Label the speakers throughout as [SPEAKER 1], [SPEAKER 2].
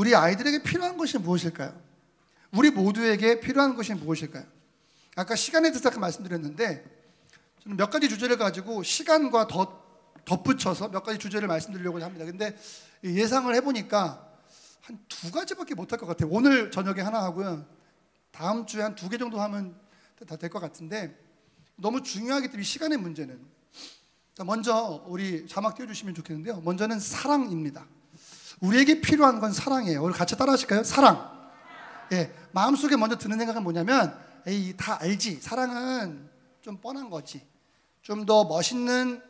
[SPEAKER 1] 우리 아이들에게 필요한 것이 무엇일까요? 우리 모두에게 필요한 것이 무엇일까요? 아까 시간에 대해서 말씀드렸는데 저는 몇 가지 주제를 가지고 시간과 덧붙여서 몇 가지 주제를 말씀드리려고 합니다. 근데 예상을 해보니까 한 2가지밖에 못할 것 같아요. 오늘 저녁에 하나 하고요. 다음 주에 한 2개 정도 하면 다 될 것 같은데 너무 중요하기 때문에 시간의 문제는. 먼저 우리 자막 띄워주시면 좋겠는데요. 먼저는 사랑입니다. 우리에게 필요한 건 사랑이에요. 오늘 같이 따라 하실까요? 사랑. 예, 마음속에 먼저 드는 생각은 뭐냐면 에이, 다 알지. 사랑은 좀 뻔한 거지. 좀 더 멋있는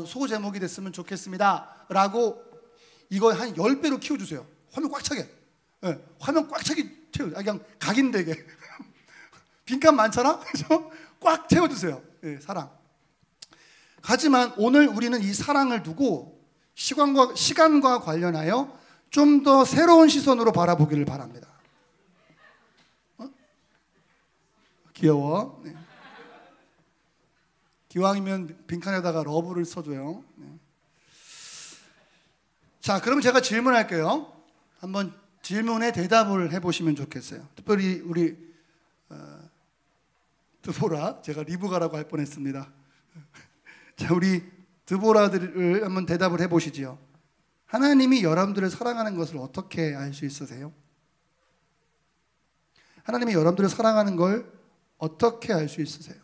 [SPEAKER 1] 소제목이 됐으면 좋겠습니다 라고 이거 한 10배로 키워주세요. 화면 꽉 차게. 예, 화면 꽉 차게 채워. 그냥 각인되게. 빈칸 많잖아? 그죠? 꽉 채워주세요. 예, 사랑. 하지만 오늘 우리는 이 사랑을 두고 시간과 관련하여 좀 더 새로운 시선으로 바라보기를 바랍니다. 귀여워. 네. 기왕이면 빈칸에다가 러브를 써줘요. 네. 자, 그럼 제가 질문할게요. 한번 질문에 대답을 해보시면 좋겠어요. 특별히 우리 드보라, 제가 리브가라고 할 뻔했습니다. 자, 우리 드보라들을 한번 대답을 해보시지요. 하나님이 여러분들을 사랑하는 것을 어떻게 알 수 있으세요? 하나님이 여러분들을 사랑하는 걸 어떻게 알 수 있으세요?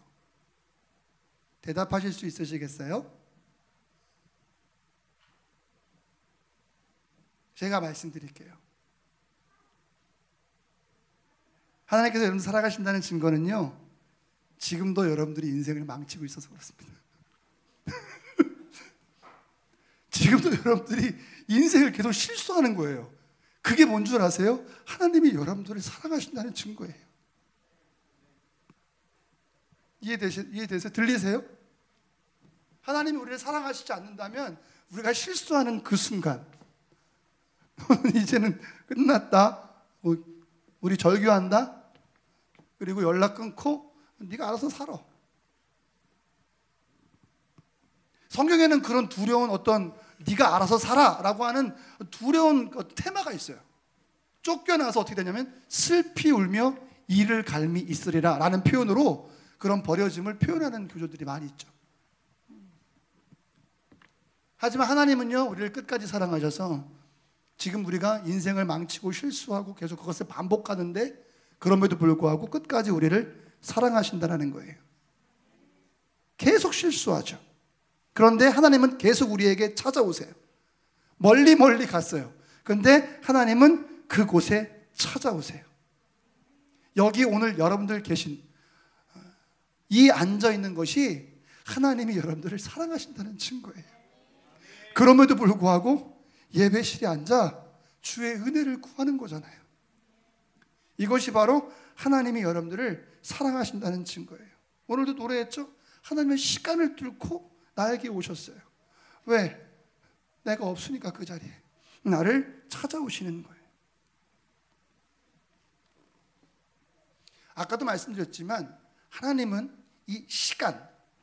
[SPEAKER 1] 대답하실 수 있으시겠어요? 제가 말씀드릴게요. 하나님께서 여러분을 사랑하신다는 증거는요, 지금도 여러분들이 인생을 망치고 있어서 그렇습니다. 지금도 여러분들이 인생을 계속 실수하는 거예요. 그게 뭔 줄 아세요? 하나님이 여러분들을 사랑하신다는 증거예요. 이해되세요? 들리세요? 하나님이 우리를 사랑하시지 않는다면 우리가 실수하는 그 순간 이제는 끝났다. 우리 절교한다. 그리고 연락 끊고 네가 알아서 살아. 성경에는 그런 두려운 어떤 네가 알아서 살아라고 하는 두려운 테마가 있어요. 쫓겨나서 어떻게 되냐면 슬피 울며 이를 갈미 있으리라 라는 표현으로 그런 버려짐을 표현하는 교조들이 많이 있죠. 하지만 하나님은요, 우리를 끝까지 사랑하셔서 지금 우리가 인생을 망치고 실수하고 계속 그것을 반복하는데 그럼에도 불구하고 끝까지 우리를 사랑하신다는 거예요. 계속 실수하죠. 그런데 하나님은 계속 우리에게 찾아오세요. 멀리 갔어요. 그런데 하나님은 그곳에 찾아오세요. 여기 오늘 여러분들 계신 이 앉아있는 것이 하나님이 여러분들을 사랑하신다는 증거예요. 그럼에도 불구하고 예배실에 앉아 주의 은혜를 구하는 거잖아요. 이것이 바로 하나님이 여러분들을 사랑하신다는 증거예요. 오늘도 노래했죠? 하나님의 시간을 뚫고 나에게 오셨어요. 왜? 내가 없으니까 그 자리에 나를 찾아오시는 거예요. 아까도 말씀드렸지만 하나님은 이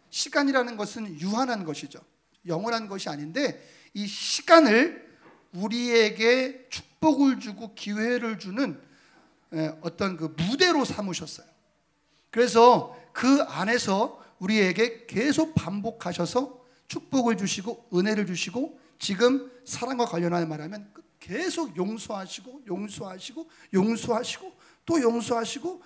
[SPEAKER 1] 시간이라는 것은 유한한 것이죠. 영원한 것이 아닌데 이 시간을 우리에게 축복을 주고 기회를 주는 어떤 그 무대로 삼으셨어요. 그래서 그 안에서 우리에게 계속 반복하셔서 축복을 주시고 은혜를 주시고 지금 사랑과 관련하여 말하면 계속 용서하시고 또 용서하시고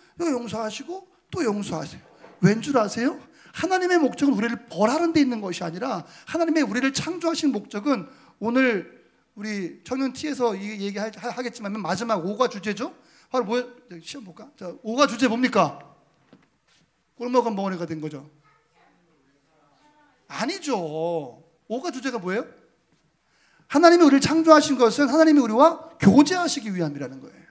[SPEAKER 1] 또 용서하세요. 왠 줄 아세요? 하나님의 목적은 우리를 벌하는 데 있는 것이 아니라 하나님의 우리를 창조하신 목적은 오늘 우리 청년 T에서 이 얘기 하겠지만 마지막 5가 주제죠. 바로 뭐예요? 시험 볼까? 자, 5가 주제 뭡니까? 꿀먹은 벙어리가 된 거죠. 아니죠. 5가 주제가 뭐예요? 하나님이 우리를 창조하신 것은 하나님이 우리와 교제하시기 위함이라는 거예요.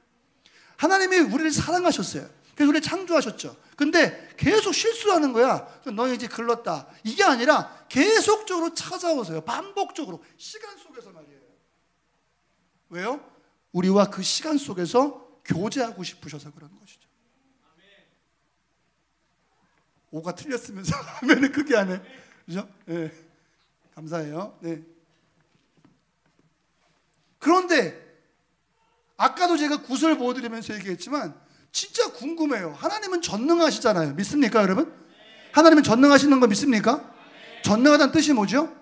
[SPEAKER 1] 하나님이 우리를 사랑하셨어요. 그래서 우리를 창조하셨죠. 근데 계속 실수하는 거야. 너 이제 글렀다. 이게 아니라 계속적으로 찾아오세요. 반복적으로. 시간 속에서 말이에요. 왜요? 우리와 그 시간 속에서 교제하고 싶으셔서 그런 것이죠. 5가 틀렸으면서 하면은 그게 안 해. 그죠? 네. 감사해요. 네. 그런데 아까도 제가 구슬 보여드리면서 얘기했지만 진짜 궁금해요. 하나님은 전능하시잖아요. 믿습니까, 여러분? 하나님은 전능하시는 거 믿습니까? 전능하다는 뜻이 뭐죠?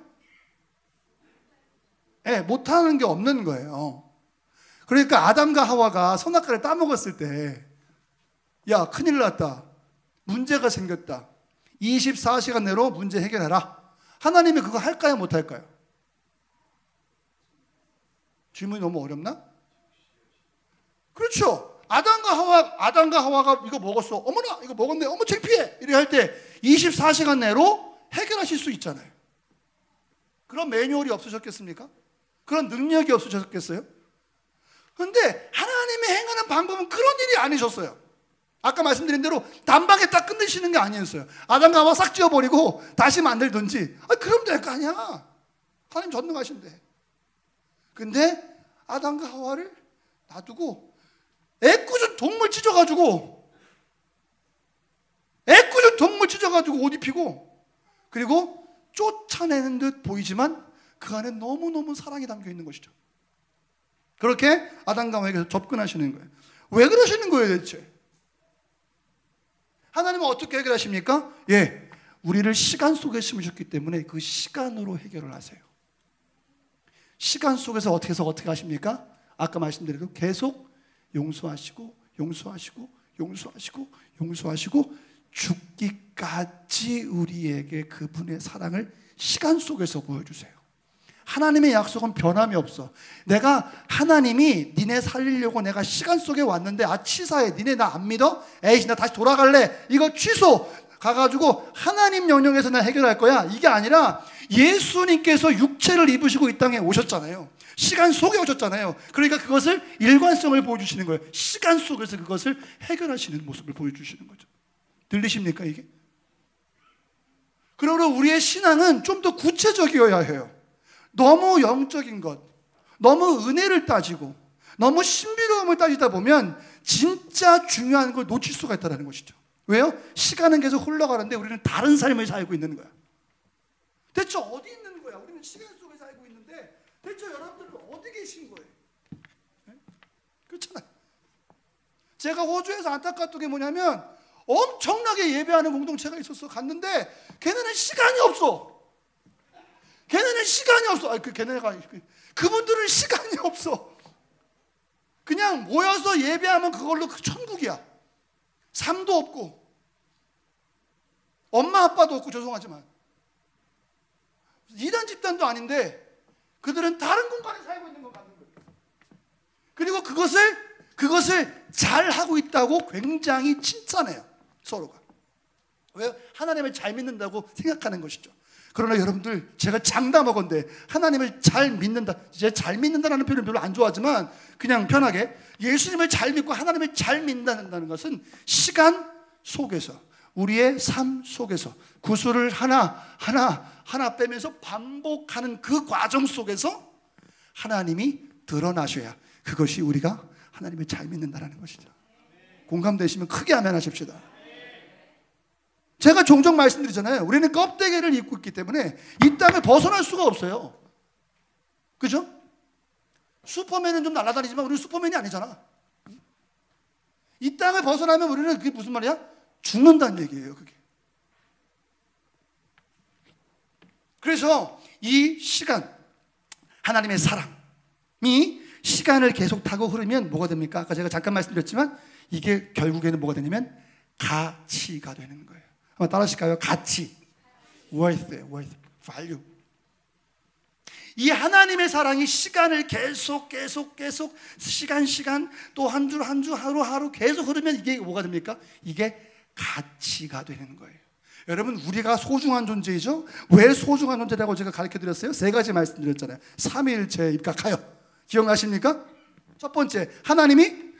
[SPEAKER 1] 못하는 게 없는 거예요. 그러니까 아담과 하와가 선악과를 따먹었을 때, 야, 큰일 났다. 문제가 생겼다. 24시간 내로 문제 해결해라. 하나님이 그거 할까요, 못할까요? 질문이 너무 어렵나? 그렇죠. 아담과 하와가 이거 먹었어. 어머나, 이거 먹었네. 어머, 창피해. 이렇게 할 때 24시간 내로 해결하실 수 있잖아요. 그런 매뉴얼이 없으셨겠습니까? 그런 능력이 없으셨겠어요? 그런데 하나님이 행하는 방법은 그런 일이 아니셨어요. 아까 말씀드린 대로 단방에 딱 끝내시는 게 아니었어요. 아담과 하와 싹 지워버리고 다시 만들든지, 그럼 될 거 아니야. 하나님 전능하신데. 근데 아담과 하와를 놔두고 애꿎은 동물 찢어가지고 옷 입히고, 그리고 쫓아내는 듯 보이지만 그 안에 너무너무 사랑이 담겨 있는 것이죠. 그렇게 아담과 하와에게 접근하시는 거예요. 왜 그러시는 거예요, 대체? 하나님은 어떻게 해결하십니까? 우리를 시간 속에 심으셨기 때문에 그 시간으로 해결을 하세요. 시간 속에서 어떻게 해서 어떻게 하십니까? 아까 말씀드린 계속 용서하시고 죽기까지 우리에게 그분의 사랑을 시간 속에서 보여주세요. 하나님의 약속은 변함이 없어. 내가 하나님이 니네 살리려고 내가 시간 속에 왔는데 치사해. 니네 나 안 믿어? 에이씨, 나 다시 돌아갈래. 이거 취소. 가가지고 하나님 영역에서 나 해결할 거야. 이게 아니라 예수님께서 육체를 입으시고 이 땅에 오셨잖아요. 시간 속에 오셨잖아요. 그러니까 그것을 일관성을 보여주시는 거예요. 시간 속에서 그것을 해결하시는 모습을 보여주시는 거죠. 들리십니까, 이게? 그러므로 우리의 신앙은 좀 더 구체적이어야 해요. 너무 영적인 것, 너무 은혜를 따지고 너무 신비로움을 따지다 보면 진짜 중요한 걸 놓칠 수가 있다는 것이죠. 왜요? 시간은 계속 흘러가는데 우리는 다른 삶을 살고 있는 거야. 대체 어디 있는 거야? 우리는 시간 속에 살고 있는데 대체 여러분들은 어디 계신 거예요? 그렇잖아요. 제가 호주에서 안타까웠던 게 뭐냐면 엄청나게 예배하는 공동체가 있었어. 갔는데 걔네는 시간이 없어. 그분들은 시간이 없어. 그냥 모여서 예배하면 그걸로 천국이야. 삶도 없고 엄마 아빠도 없고, 죄송하지만 이단 집단도 아닌데 그들은 다른 공간에 살고 있는 것 같은 거예요. 그리고 그것을 잘 하고 있다고 굉장히 칭찬해요, 서로가. 왜요? 하나님을 잘 믿는다고 생각하는 것이죠. 그러나 여러분들, 제가 장담하건대 하나님을 잘 믿는다, 이제 잘 믿는다라는 표현을 별로 안 좋아하지만 그냥 편하게 예수님을 잘 믿고 하나님을 잘 믿는다는 것은 시간 속에서, 우리의 삶 속에서 구슬을 하나 빼면서 반복하는 그 과정 속에서 하나님이 드러나셔야 그것이 우리가 하나님을 잘 믿는다는 것이죠. 공감되시면 크게 아멘 하십시다. 제가 종종 말씀드리잖아요. 우리는 껍데기를 입고 있기 때문에 이 땅을 벗어날 수가 없어요. 그죠? 슈퍼맨은 좀 날아다니지만 우리는 슈퍼맨이 아니잖아. 이 땅을 벗어나면 우리는 그게 무슨 말이야? 죽는다는 얘기예요, 그게. 그래서 이 시간, 하나님의 사랑이 시간을 계속 타고 흐르면 뭐가 됩니까? 아까 제가 잠깐 말씀드렸지만 이게 결국에는 뭐가 되냐면 가치가 되는 거예요. 한번 따라 하실까요? 가치. worth, value. 이 하나님의 사랑이 시간을 계속 시간 또 한 주 하루 계속 흐르면 이게 뭐가 됩니까? 이게 가치가 되는 거예요. 여러분, 우리가 소중한 존재이죠? 왜 소중한 존재라고 제가 가르쳐 드렸어요? 3가지 말씀드렸잖아요. 삼위일체에 입각하여. 기억나십니까? 첫 번째, 하나님이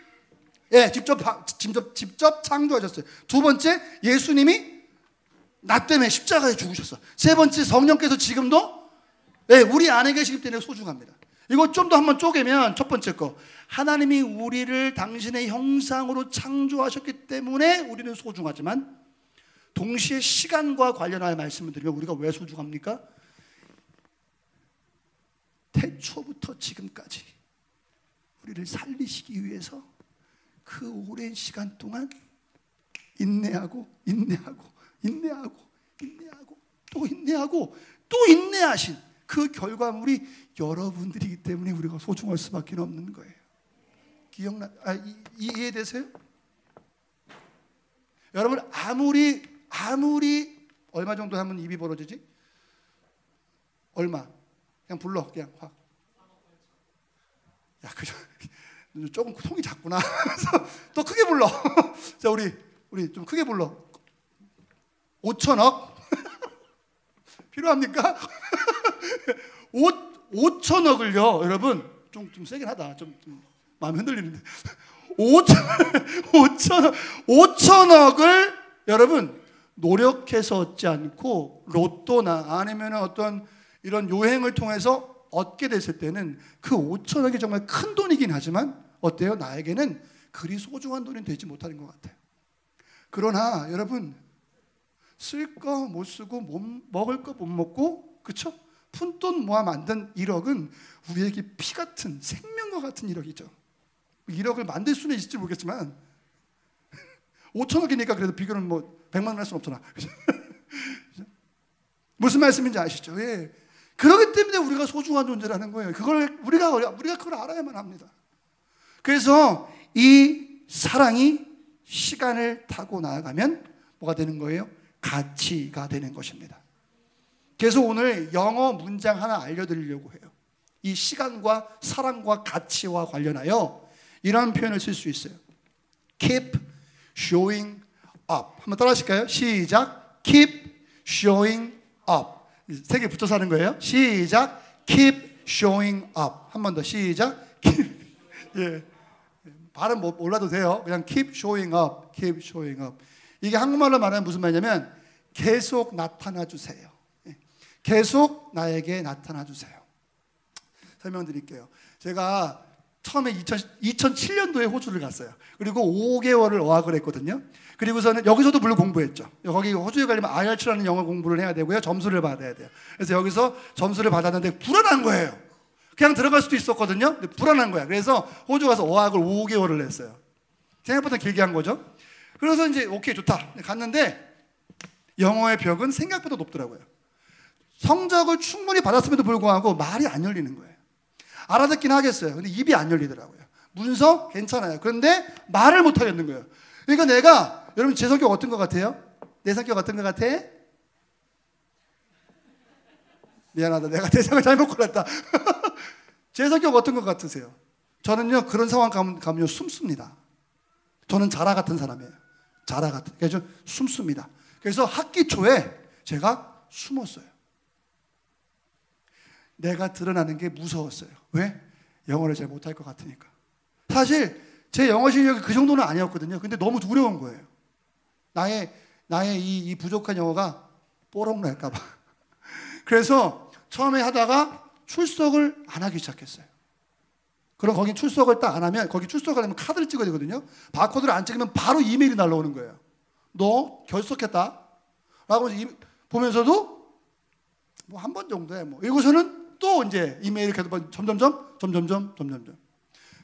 [SPEAKER 1] 직접 창조하셨어요. 두 번째, 예수님이 나 때문에 십자가에 죽으셨어. 세 번째, 성령께서 지금도 우리 안에 계시기 때문에 소중합니다. 이거 좀 더 한번 쪼개면 첫 번째 거, 하나님이 우리를 당신의 형상으로 창조하셨기 때문에 우리는 소중하지만 동시에 시간과 관련하여 말씀을 드리면 우리가 왜 소중합니까? 태초부터 지금까지 우리를 우리를 살리시기 위해서 그 오랜 시간 동안 인내하고 또 인내하신 그 결과물이 여러분들이기 때문에 우리가 소중할 수밖에 없는 거예요. 이해되세요? 여러분, 아무리 얼마 정도 하면 입이 벌어지지? 얼마? 그냥 불러, 그냥 확. 야, 그죠? 조금 통이 작구나. 또 크게 불러. 자, 우리 좀 크게 불러. 5천억 필요합니까? 5천억을요, 여러분. 좀 세긴 하다. 좀 마음이 흔들리는데. 5천억을 여러분 노력해서 얻지 않고 로또나 아니면 어떤 이런 요행을 통해서 얻게 됐을 때는 그 5천억이 정말 큰 돈이긴 하지만 어때요? 나에게는 그리 소중한 돈이 되지 못하는 것 같아요. 그러나 여러분, 쓸 거 못 쓰고 먹을 거 못 먹고, 그쵸? 푼돈 모아 만든 1억은 우리에게 피 같은, 생명과 같은 1억이죠. 1억을 만들 수는 있을지 모르겠지만 5천억이니까 그래도 비교는 뭐 100만 원 할 수는 없잖아. 무슨 말씀인지 아시죠? 예. 그렇기 때문에 우리가 소중한 존재라는 거예요. 우리가 그걸 알아야만 합니다. 그래서 이 사랑이 시간을 타고 나아가면 뭐가 되는 거예요? 가치가 되는 것입니다. 그래서 오늘 영어 문장 하나 알려드리려고 해요. 이 시간과 사랑과 가치와 관련하여 이런 표현을 쓸 수 있어요. Keep showing up. 한번 따라 하실까요? 시작. Keep showing up. 세 개 붙여서 하는 거예요. 시작. Keep showing up. 한 번 더. 시작. 예. 발음 몰라도 돼요. 그냥 keep showing up. Keep showing up. 이게 한국말로 말하면 무슨 말이냐면 계속 나타나 주세요. 계속 나에게 나타나 주세요. 설명드릴게요. 제가 처음에 2007년도에 호주를 갔어요. 그리고 5개월을 어학을 했거든요. 그리고서는 여기서도 물론 공부했죠. 거기 호주에 가려면 IELTS라는 영어 공부를 해야 되고요. 점수를 받아야 돼요. 그래서 여기서 점수를 받았는데 불안한 거예요. 그냥 들어갈 수도 있었거든요. 근데 불안한 거야. 그래서 호주 가서 어학을 5개월을 했어요. 생각보다 길게 한 거죠. 그래서 이제 오케이 좋다 갔는데 영어의 벽은 생각보다 높더라고요. 성적을 충분히 받았음에도 불구하고 말이 안 열리는 거예요. 알아듣긴 하겠어요. 근데 입이 안 열리더라고요. 문서 괜찮아요. 그런데 말을 못 하겠는 거예요. 그러니까 내가, 여러분 제 성격 어떤 것 같아요? 내 성격 어떤 것 같아? 미안하다. 내가 대상을 잘못 골랐다. 제 성격 어떤 것 같으세요? 저는요, 그런 상황 가면요, 숨습니다. 저는 자라 같은 사람이에요. 자라 같은. 그래서 숨습니다. 그래서 학기 초에 제가 숨었어요. 내가 드러나는 게 무서웠어요. 왜? 영어를 잘 못할 것 같으니까. 사실 제 영어 실력이 그 정도는 아니었거든요. 근데 너무 두려운 거예요. 나의 이 부족한 영어가 뽀록 날까 봐. 그래서 처음에 하다가 출석을 안 하기 시작했어요. 그럼 거기 출석을 딱 안 하면, 거기 출석하려면 카드를 찍어야 되거든요. 바코드를 안 찍으면 바로 이메일이 날라오는 거예요. 너 결석했다 라고 보면서도 뭐 한 번 정도에 뭐 이러고서는 또 이제 이메일을 계속 점점점.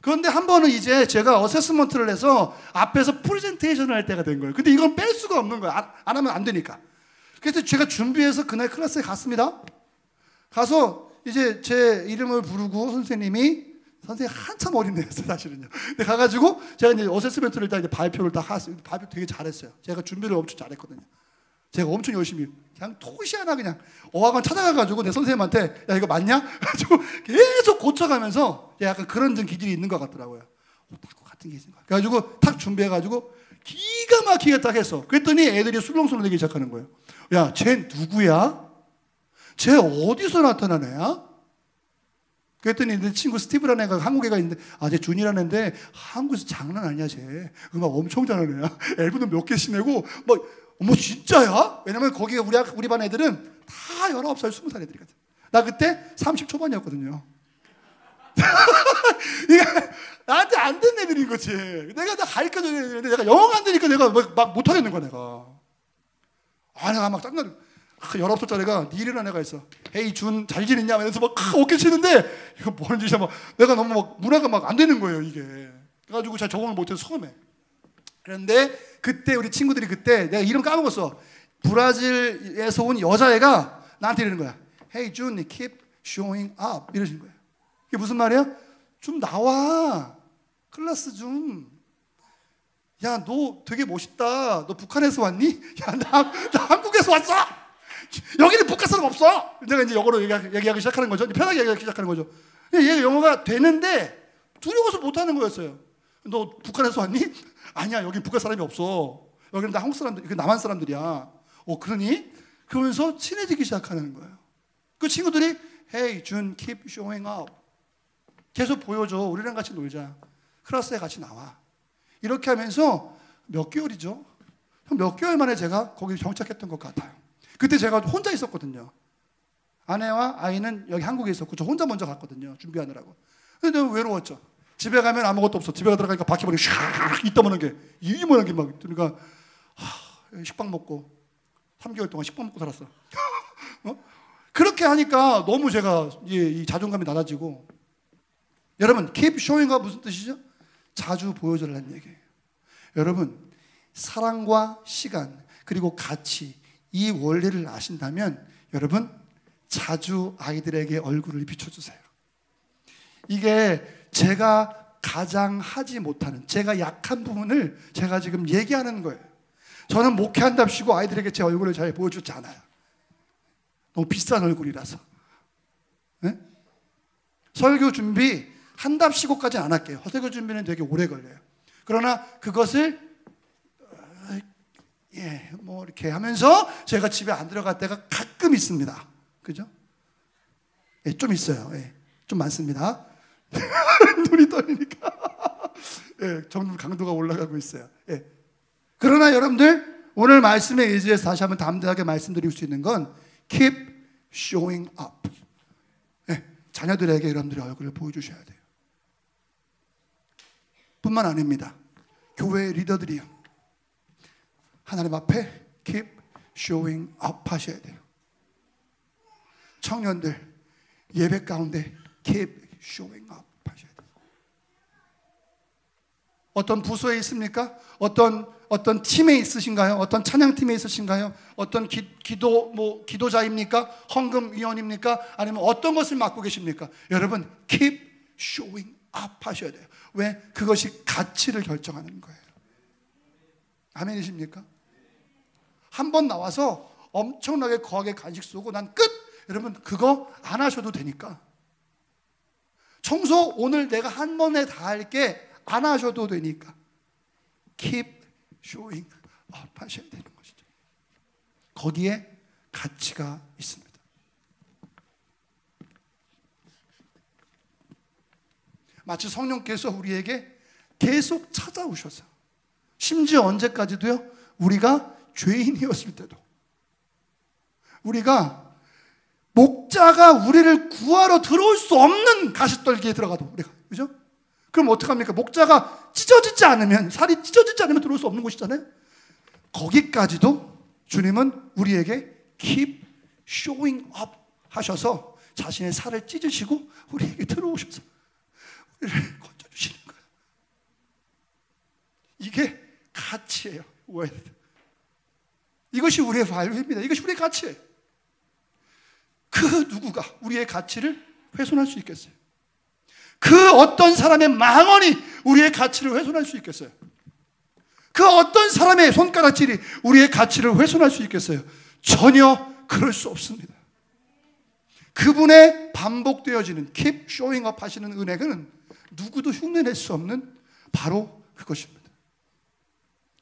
[SPEAKER 1] 그런데 한 번은 이제 제가 어세스먼트를 해서 앞에서 프레젠테이션을 할 때가 된 거예요. 근데 이건 뺄 수가 없는 거예요. 안 하면 안 되니까. 그래서 제가 준비해서 그날 클래스에 갔습니다. 가서 이제 제 이름을 부르고 선생님 한참 어린애였어요, 사실은요. 근데 가가지고 제가 이제 어세스먼트를 딱 이제 발표를 딱 했어요. 발표 되게 잘했어요. 제가 준비를 엄청 잘했거든요. 제가 엄청 열심히 그냥 토시하나 그냥 어학원 찾아가가지고 내 선생님한테 야 이거 맞냐? 가지고 계속 고쳐가면서 약간 그런 좀 기질이 있는 것 같더라고요. 딱 같은 게 있는 거야. 그래가지고 탁 준비해가지고 기가 막히게 딱 했어. 그랬더니 애들이 술렁술렁 되기 시작하는 거예요. 야, 쟤 누구야? 쟤 어디서 나타난 애야? 그랬더니 내 친구 스티브라는 애가 한국 애가 있는데 쟤 준이라는 애인데 한국에서 장난 아니야 쟤. 음악 엄청 잘하는 애야. 앨범도 몇 개씩 내고 뭐 진짜야? 왜냐면 거기 우리 반 애들은 다 19살, 20살 애들이거든. 나 그때 30 초반이었거든요. 이게 나한테 안 된 애들인 거지. 내가 가르쳐줘야 되는데 내가 영어가 안 되니까 내가 막 못하겠는 거야 내가. 내가 막 짱나. 19살짜리 애가 니일이라는 애가 있어. 헤이 준 잘 지냈냐? 이러면서 막 어깨 치는데 이거 뭐 하는 짓이야. 막 내가 너무 막 문화가 막 안 되는 거예요 이게. 그래가지고 잘 적응을 못해서 처음에. 그런데 그때 우리 친구들이 그때 내가 이름 까먹었어. 브라질에서 온 여자애가 나한테 이러는 거야. Hey Jun, keep showing up. 이러시는 거야. 이게 무슨 말이야? 좀 나와. 클래스 좀. 야, 너 되게 멋있다. 너 북한에서 왔니? 야, 나 한국에서 왔어. 여기는 북한 사람 없어. 내가 이제 영어로 얘기하기 시작하는 거죠. 편하게 얘기하기 시작하는 거죠. 얘가 영어가 되는데 두려워서 못하는 거였어요. 너 북한에서 왔니? 아니야, 여기 북한 사람이 없어. 여기는 다 한국 사람들, 남한 사람들이야. 그러니? 그러면서 친해지기 시작하는 거예요. 그 친구들이 Hey, Jun, keep showing up. 계속 보여줘. 우리랑 같이 놀자. 클래스에 같이 나와. 이렇게 하면서 몇 개월이죠? 몇 개월 만에 제가 거기 정착했던 것 같아요. 그때 제가 혼자 있었거든요. 아내와 아이는 여기 한국에 있었고 저 혼자 먼저 갔거든요. 준비하느라고. 근데 너무 외로웠죠. 집에 가면 아무것도 없어. 집에 들어가니까 바퀴벌이 샥 이따만한 게 이만한 게 막 그러니까 식빵 먹고 3개월 동안 식빵 먹고 살았어. 그렇게 하니까 너무 제가 이 자존감이 낮아지고. 여러분, keep showing up 무슨 뜻이죠? 자주 보여달라는 얘기예요. 여러분, 사랑과 시간 그리고 가치 이 원리를 아신다면 여러분 자주 아이들에게 얼굴을 비춰주세요. 이게 제가 가장 하지 못하는 제가 약한 부분을 제가 지금 얘기하는 거예요. 저는 목회한답시고 아이들에게 제 얼굴을 잘 보여주지 않아요. 너무 비싼 얼굴이라서. 네? 설교 준비 한답시고까지는 안 할게요. 설교 준비는 되게 오래 걸려요. 그러나 그것을 뭐 이렇게 하면서 제가 집에 안 들어갈 때가 가끔 있습니다. 그죠? 좀 있어요. 좀 많습니다. 눈이 떨리니까. 점점 강도가 올라가고 있어요. 그러나 여러분들 오늘 말씀에 의지해서 다시 한번 담대하게 말씀드릴 수 있는 건 keep showing up. 자녀들에게 여러분들의 얼굴을 보여주셔야 돼요. 뿐만 아닙니다. 교회 리더들이요. 하나님 앞에 keep showing up 하셔야 돼요. 청년들 예배 가운데 keep showing up 하셔야 돼요. 어떤 부서에 있습니까? 어떤 팀에 있으신가요? 어떤 찬양팀에 있으신가요? 어떤 기도자입니까? 헌금위원입니까? 아니면 어떤 것을 맡고 계십니까? 여러분 keep showing up 하셔야 돼요. 왜? 그것이 가치를 결정하는 거예요. 아멘이십니까? 한 번 나와서 엄청나게 거하게 간식 쏘고 난 끝! 여러분 그거 안 하셔도 되니까. 청소 오늘 내가 한 번에 다 할게 안 하셔도 되니까 keep showing up 하셔야 되는 것이죠. 거기에 가치가 있습니다. 마치 성령께서 우리에게 계속 찾아오셔서 심지어 언제까지도요? 우리가 죄인이었을 때도 우리가 목자가 우리를 구하러 들어올 수 없는 가시떨기에 들어가도 우리가 그죠? 그럼 어떡합니까? 목자가 찢어지지 않으면 살이 찢어지지 않으면 들어올 수 없는 곳이잖아요. 거기까지도 주님은 우리에게 keep showing up 하셔서 자신의 살을 찢으시고 우리에게 들어오셔서 우리를 건져주시는 거예요. 이게 가치예요. worth. 이것이 우리의 value입니다. 이것이 우리의 가치예요. 그 누구가 우리의 가치를 훼손할 수 있겠어요? 그 어떤 사람의 망언이 우리의 가치를 훼손할 수 있겠어요? 그 어떤 사람의 손가락질이 우리의 가치를 훼손할 수 있겠어요? 전혀 그럴 수 없습니다. 그분의 반복되어지는 keep showing up 하시는 은혜는 누구도 흉내낼 수 없는 바로 그것입니다.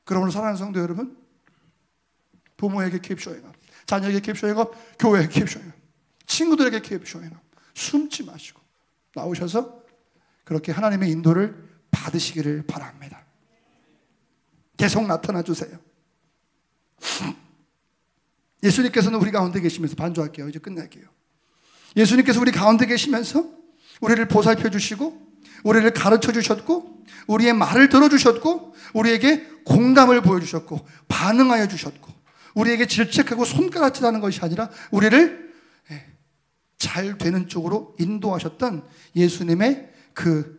[SPEAKER 1] 그러므로 사랑하는 성도 여러분, 부모에게 keep showing up, 자녀에게 keep showing up, 교회에게 keep showing up, 친구들에게 keep showing up. 숨지 마시고 나오셔서 그렇게 하나님의 인도를 받으시기를 바랍니다. 계속 나타나 주세요. 예수님께서는 우리 가운데 계시면서 반주할게요. 이제 끝낼게요. 예수님께서 우리 가운데 계시면서 우리를 보살펴 주시고 우리를 가르쳐 주셨고 우리의 말을 들어주셨고 우리에게 공감을 보여주셨고 반응하여 주셨고 우리에게 질책하고 손가락질하는 것이 아니라 우리를 잘 되는 쪽으로 인도하셨던 예수님의 그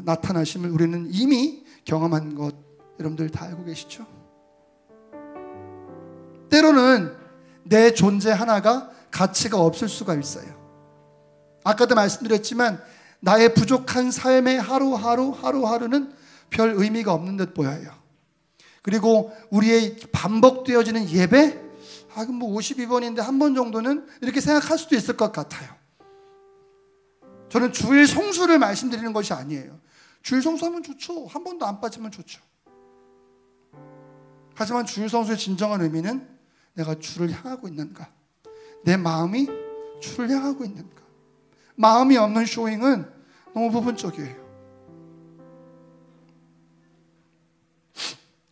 [SPEAKER 1] 나타나심을 우리는 이미 경험한 것 여러분들 다 알고 계시죠? 때로는 내 존재 하나가 가치가 없을 수가 있어요. 아까도 말씀드렸지만 나의 부족한 삶의 하루하루는 별 의미가 없는 듯 보여요. 그리고 우리의 반복되어지는 예배, 그럼 뭐 52번인데 한 번 정도는 이렇게 생각할 수도 있을 것 같아요. 저는 주일 성수를 말씀드리는 것이 아니에요. 주일 성수하면 좋죠. 한 번도 안 빠지면 좋죠. 하지만 주일 성수의 진정한 의미는 내가 주를 향하고 있는가, 내 마음이 주를 향하고 있는가. 마음이 없는 쇼잉은 너무 부분적이에요.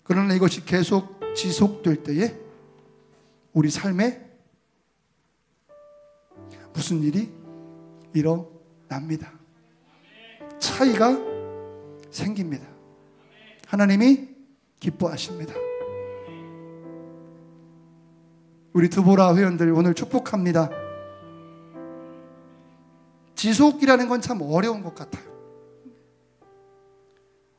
[SPEAKER 1] 그러나 이것이 계속 지속될 때에 우리 삶에 무슨 일이 일어납니다. 차이가 생깁니다. 하나님이 기뻐하십니다. 우리 드보라 회원들 오늘 축복합니다. 지속이라는 건 참 어려운 것 같아요.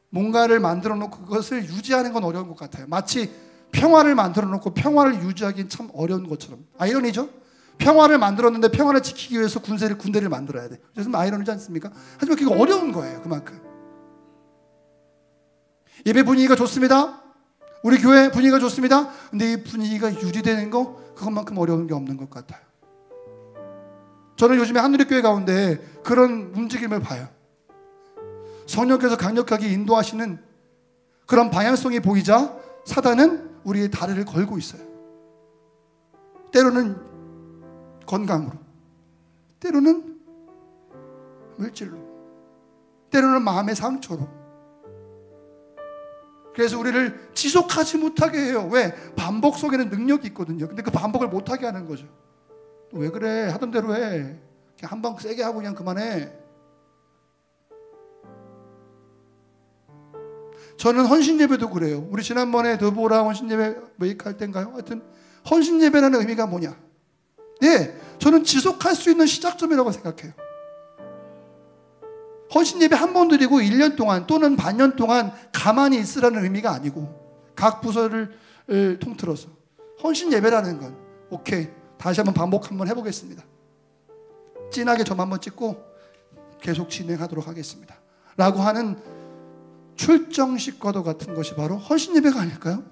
[SPEAKER 1] 뭔가를 만들어 놓고 그것을 유지하는 건 어려운 것 같아요. 마치 평화를 만들어 놓고 평화를 유지하기는 참 어려운 것처럼. 아이러니죠? 평화를 만들었는데 평화를 지키기 위해서 군대를 만들어야 돼. 그래서 아이러니지 않습니까? 하지만 그게 어려운 거예요. 그만큼. 예배 분위기가 좋습니다. 우리 교회 분위기가 좋습니다. 근데 이 분위기가 유지되는 거 그것만큼 어려운 게 없는 것 같아요. 저는 요즘에 하늘의교회 가운데 그런 움직임을 봐요. 성령께서 강력하게 인도하시는 그런 방향성이 보이자 사단은 우리의 다리를 걸고 있어요. 때로는 건강으로, 때로는 물질로, 때로는 마음의 상처로. 그래서 우리를 지속하지 못하게 해요. 왜? 반복 속에는 능력이 있거든요. 근데 그 반복을 못하게 하는 거죠. 왜 그래? 하던 대로 해. 그냥 한 방 세게 하고 그냥 그만해. 저는 헌신예배도 그래요. 우리 지난번에 드보라 헌신예배 메이크할 때인가요? 하여튼 헌신예배라는 의미가 뭐냐? 네, 저는 지속할 수 있는 시작점이라고 생각해요. 헌신예배 한 번 드리고 1년 동안 또는 반년 동안 가만히 있으라는 의미가 아니고 각 부서를 통틀어서 헌신예배라는 건 오케이, 다시 한번 반복 한번 해보겠습니다. 진하게 점 한번 찍고 계속 진행하도록 하겠습니다 라고 하는 출정식과도 같은 것이 바로 헌신예배가 아닐까요?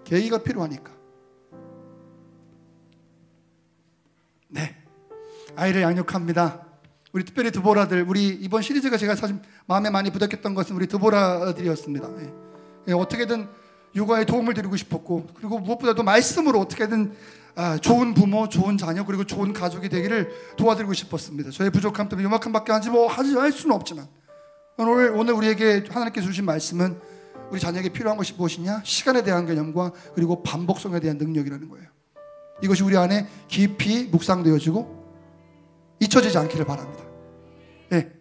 [SPEAKER 1] 계기가 필요하니까. 네, 아이를 양육합니다. 우리 특별히 드보라들, 우리 이번 시리즈가 제가 사실 마음에 많이 부닥했던 것은 우리 드보라들이었습니다. 어떻게든 육아에 도움을 드리고 싶었고, 그리고 무엇보다도 말씀으로 어떻게든 좋은 부모, 좋은 자녀, 그리고 좋은 가족이 되기를 도와드리고 싶었습니다. 저의 부족함 때문에 요만큼밖에 할 수는 없지만 오늘 우리에게 하나님께서 주신 말씀은 우리 자녀에게 필요한 것이 무엇이냐? 시간에 대한 개념과 그리고 반복성에 대한 능력이라는 거예요. 이것이 우리 안에 깊이 묵상되어지고 잊혀지지 않기를 바랍니다. 네.